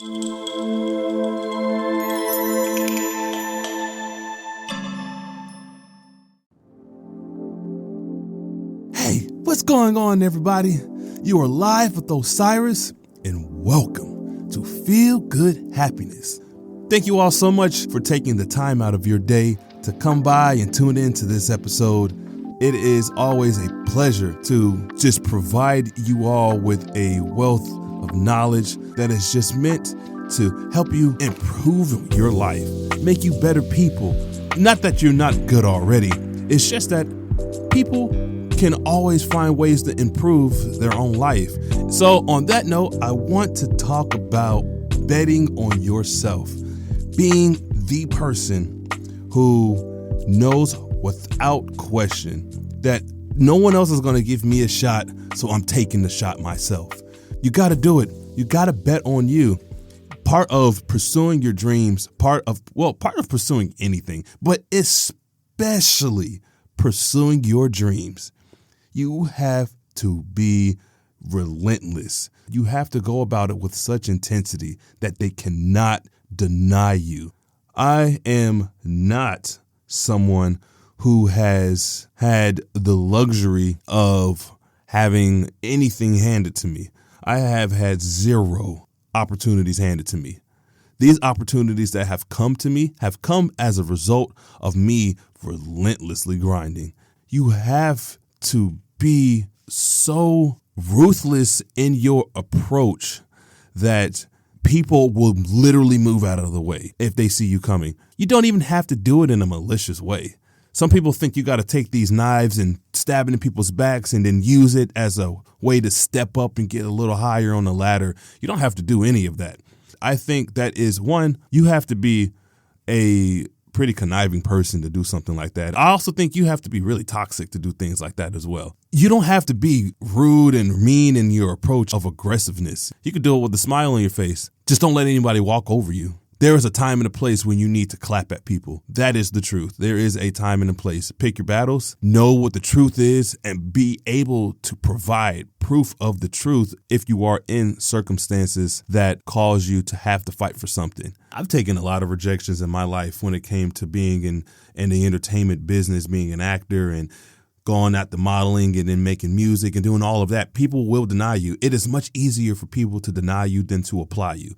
Hey, what's going on, everybody? You are live with Osiris, and welcome to Feel Good Happiness. Thank you all so much for taking the time out of your day to come by and tune in to this episode. It is always a pleasure to just provide you all with a wealth of knowledge that is just meant to help you improve your life, make you better people. Not that you're not good already. It's just that people can always find ways to improve their own life. So on that note, I want to talk about betting on yourself, being the person who knows without question that no one else is going to give me a shot, so I'm taking the shot myself. You got to do it. You got to bet on you. Part of pursuing your dreams, part of pursuing anything, but especially pursuing your dreams, you have to be relentless. You have to go about it with such intensity that they cannot deny you. I am not someone who has had the luxury of having anything handed to me. I have had zero opportunities handed to me. These opportunities that have come to me have come as a result of me relentlessly grinding. You have to be so ruthless in your approach that people will literally move out of the way if they see you coming. You don't even have to do it in a malicious way. Some people think you got to take these knives and stab into people's backs and then use it as a way to step up and get a little higher on the ladder. You don't have to do any of that. I think that is one, you have to be a pretty conniving person to do something like that. I also think you have to be really toxic to do things like that as well. You don't have to be rude and mean in your approach of aggressiveness. You can do it with a smile on your face. Just don't let anybody walk over you. There is a time and a place when you need to clap at people. That is the truth. There is a time and a place. Pick your battles, know what the truth is, and be able to provide proof of the truth if you are in circumstances that cause you to have to fight for something. I've taken a lot of rejections in my life when it came to being in the entertainment business, being an actor and going at the modeling and then making music and doing all of that. People will deny you. It is much easier for people to deny you than to apply you.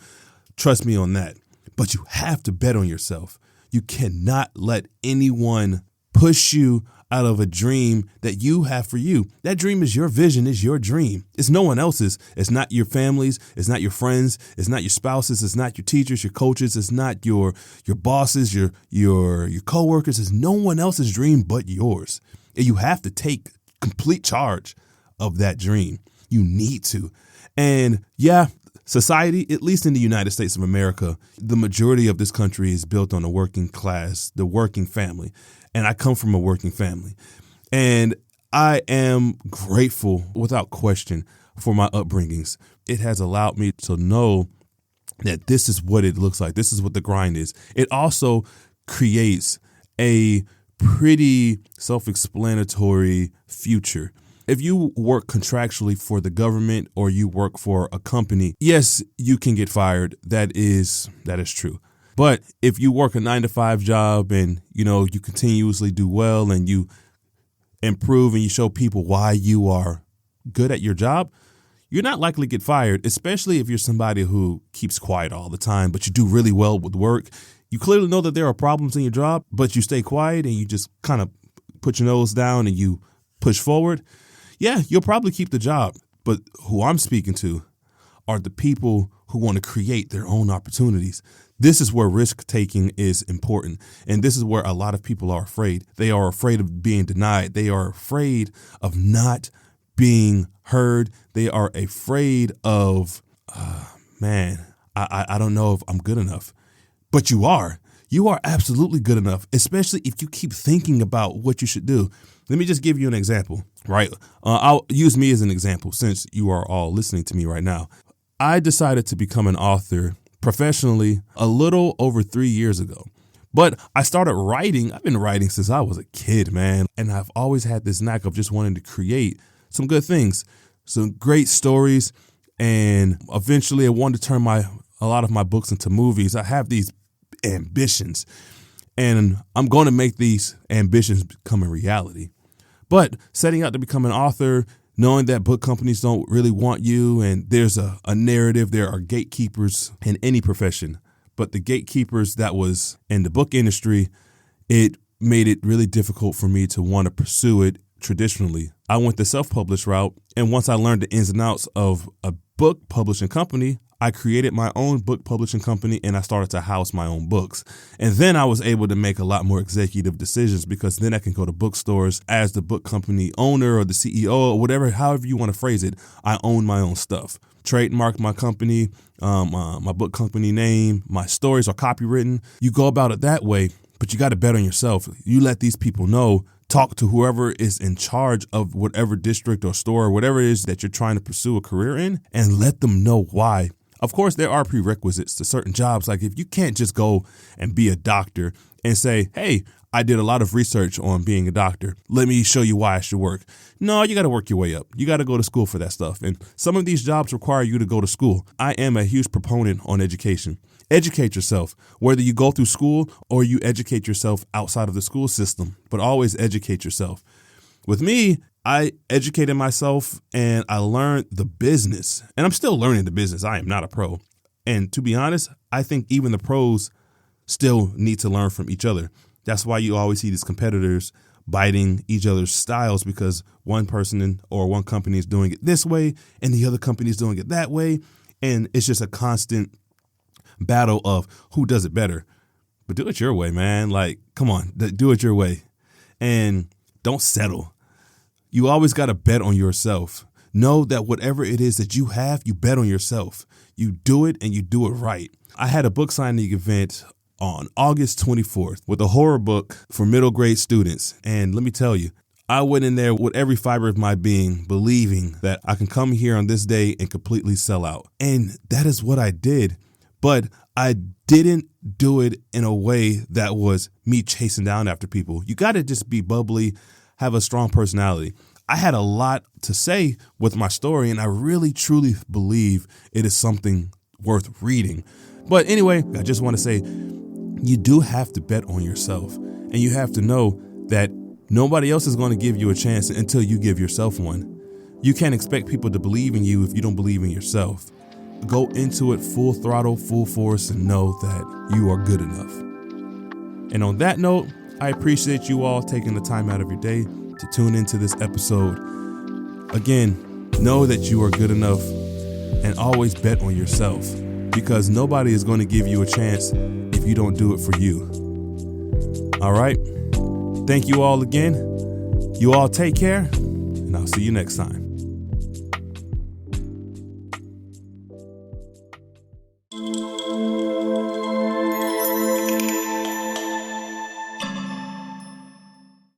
Trust me on that. But you have to bet on yourself. You cannot let anyone push you out of a dream that you have for you. That dream is your vision, is your dream. It's no one else's. It's not your family's. It's not your friends. It's not your spouses. It's not your teachers, your coaches. It's not your bosses, your coworkers. It's no one else's dream but yours. And you have to take complete charge of that dream. You need to. And yeah, society, at least in the United States of America, the majority of this country is built on the working class, the working family. And I come from a working family. And I am grateful, without question, for my upbringings. It has allowed me to know that this is what it looks like. This is what the grind is. It also creates a pretty self-explanatory future. If you work contractually for the government or you work for a company, yes, you can get fired. That is true. But if you work a 9-to-5 job and, you continuously do well and you improve and you show people why you are good at your job, you're not likely to get fired, especially if you're somebody who keeps quiet all the time, but you do really well with work. You clearly know that there are problems in your job, but you stay quiet and you just kind of put your nose down and you push forward. Yeah, you'll probably keep the job. But who I'm speaking to are the people who want to create their own opportunities. This is where risk taking is important. And this is where a lot of people are afraid. They are afraid of being denied. They are afraid of not being heard. They are afraid of, I don't know if I'm good enough. But you are. You are absolutely good enough, especially if you keep thinking about what you should do. Let me just give you an example, right? I'll use me as an example since you are all listening to me right now. I decided to become an author professionally a little over 3 years ago. But I started writing. I've been writing since I was a kid, man. And I've always had this knack of just wanting to create some good things, some great stories. And eventually I wanted to turn my a lot of my books into movies, I have these ambitions, and I'm going to make these ambitions become a reality. But setting out to become an author, knowing that book companies don't really want you, and there's a narrative, there are gatekeepers in any profession. But the gatekeepers that was in the book industry, it made it really difficult for me to want to pursue it traditionally. I went the self-published route, and once I learned the ins and outs of a book publishing company, I created my own book publishing company, and I started to house my own books. And then I was able to make a lot more executive decisions, because then I can go to bookstores as the book company owner or the CEO or whatever, however you want to phrase it. I own my own stuff. Trademarked my company, my book company name, my stories are copywritten. You go about it that way, but you got to bet on yourself. You let these people know. Talk to whoever is in charge of whatever district or store or whatever it is that you're trying to pursue a career in, and let them know why. Of course, there are prerequisites to certain jobs. Like if you can't just go and be a doctor and say, hey, I did a lot of research on being a doctor. Let me show you why I should work. No, you got to work your way up. You got to go to school for that stuff. And some of these jobs require you to go to school. I am a huge proponent on education. Educate yourself, whether you go through school or you educate yourself outside of the school system, but always educate yourself. With me, I educated myself and I learned the business, and I'm still learning the business. I am not a pro. And to be honest, I think even the pros still need to learn from each other. That's why you always see these competitors biting each other's styles, because one person or one company is doing it this way and the other company is doing it that way. And it's just a constant battle of who does it better. But do it your way, man. Like, come on, do it your way. And don't settle. You always got to bet on yourself. Know that whatever it is that you have, you bet on yourself. You do it and you do it right. I had a book signing event on August 24th with a horror book for middle grade students. And let me tell you, I went in there with every fiber of my being, believing that I can come here on this day and completely sell out. And that is what I did. But I didn't do it in a way that was me chasing down after people. You got to just be bubbly, have a strong personality. I had a lot to say with my story, and I really, truly believe it is something worth reading. But anyway, I just want to say you do have to bet on yourself, and you have to know that nobody else is going to give you a chance until you give yourself one. You can't expect people to believe in you if you don't believe in yourself. Go into it full throttle, full force, and know that you are good enough. And on that note, I appreciate you all taking the time out of your day to tune into this episode. Again, know that you are good enough, and always bet on yourself, because nobody is going to give you a chance if you don't do it for you. All right. Thank you all again. You all take care, and I'll see you next time.